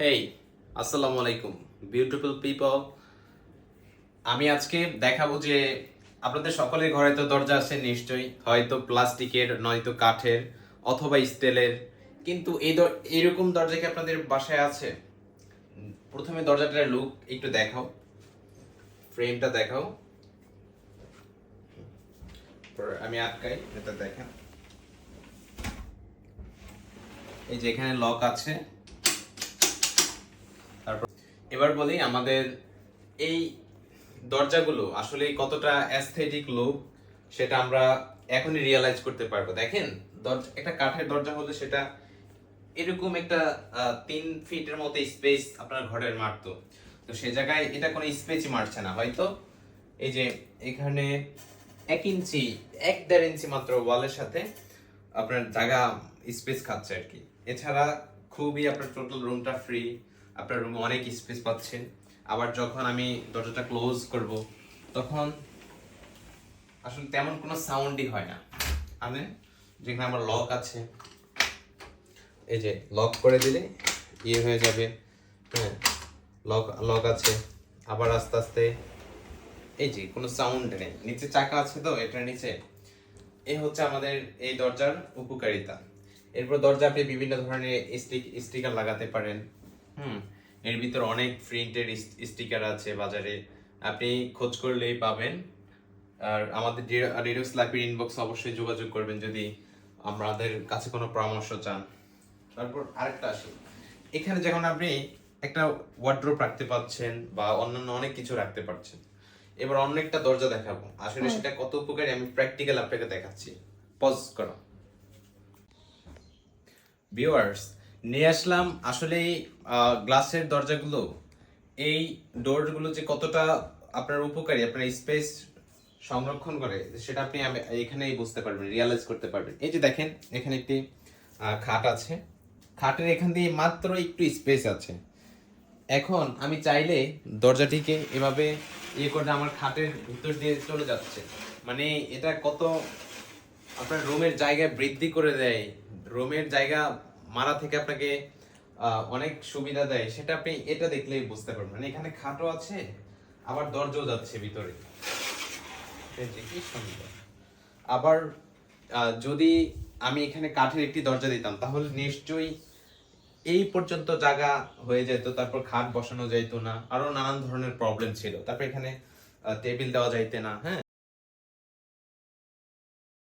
হেই, আসসালামু আলাইকুম beautiful people. আমি আজকে দেখাবো যে আপনাদের সকলের ঘরে তো দরজা আছে নিশ্চয়ই, হয়তো প্লাস্টিকের নয়তো কাঠের অথবা স্টিলের। কিন্তু এইরকম দরজা কি আপনাদের বাসায় আছে? প্রথমে দরজাটার লুক একটু দেখাও, ফ্রেমটা দেখাও। আমি আটকাই, এটা দেখেন। এই যে এখানে লক আছে। তারপর এবার বলি আমাদের এই দরজাগুলো আসলে কতটা অ্যাস্থেটিক লুক সেটা আমরা এখনই রিয়েলাইজ করতে পারবো। দেখেন, দরজা একটা কাঠের দরজা হলে সেটা এরকম একটা 3 ফিটের মতো স্পেস আপনার ঘরের মারতো, তো সে জায়গায় এটা কোনো স্পেসই মারছে না হয়তো। এই যে এখানে 1 ইঞ্চি 1-1.5 ইঞ্চি মাত্র ওয়ালের সাথে আপনার জায়গা স্পেস খাচ্ছে আর কি। এছাড়া খুবই আপনার টোটাল রুমটা ফ্রি, আপনার রুমে অনেক স্পেস পাচ্ছেন। আবার যখন আমি দরজাটা ক্লোজ করব তখন আসলে তেমন কোনো সাউন্ডই হয় না। মানে যেখানে আমার লক আছে, এই যে লক করে দিলে হয়ে যাবে। হ্যাঁ, লক লক আছে। আবার আস্তে আস্তে এই যে কোনো সাউন্ড নেই, নিচে চাকা আছে তো এটার নিচে। এই হচ্ছে আমাদের এই দরজার উপকারিতা। এরপর দরজা আপনি বিভিন্ন ধরনের স্টিকার লাগাতে পারেন। হুম, এর ভিতর অনেক প্রিন্টের স্টিকার আছে বাজারে, আপনি খোঁজ করলেই পাবেন। আর আমাদের ডিডক্স লাইফের ইনবক্স অবশ্যই যোগাযোগ করবেন যদি আমাদের কাছে কোনো পরামর্শ চান। তারপর আরেকটা আসি, এখানে যখন আপনি একটা ওয়ার্ড্রোব রাখতে পারছেন বা অন্যান্য অনেক কিছু রাখতে পারছেন। এবার অন্য একটা দরজা দেখাবো, আসলে সেটা কত উপকারী আমি প্র্যাকটিক্যাল আপনাকে দেখাচ্ছি। পজ করো। ভিউয়ার্স, নিয়ে আসলাম আসলে গ্লাসের দরজাগুলো, এই ডোরগুলো যে কতটা আপনার উপকারী, আপনার স্পেস সংরক্ষণ করে সেটা আপনি এখানেই বুঝতে পারবেন, রিয়ালাইজ করতে পারবেন। এই যে দেখেন, এখানে একটি খাট আছে। খাটের এখান দিয়ে মাত্র একটু স্পেস আছে। এখন আমি চাইলে দরজাটিকে এভাবে করে আমার খাটের ভিতর দিয়ে চলে যাচ্ছে। মানে এটা কত আপনার রুমের জায়গা বৃদ্ধি করে দেয়, রুমের জায়গা মারা থেকে আপনাকে অনেক সুবিধা দেয়, সেটা আপনি এটা দেখলেই বুঝতে পারবেন। মানে এখানে খাটও আছে, আবার দরজাও যাচ্ছে ভিতরে। এই যে কি সুন্দর। আবার যদি আমি এখানে কাঠের একটি দরজা দিতাম তাহলে নিশ্চয়ই এই পর্যন্ত জায়গা হয়ে যেত, তারপর খাট বসানো যাইতো না, আরো নানান ধরনের প্রবলেম ছিল। তারপর এখানে টেবিল দেওয়া যাইতে না। হ্যাঁ,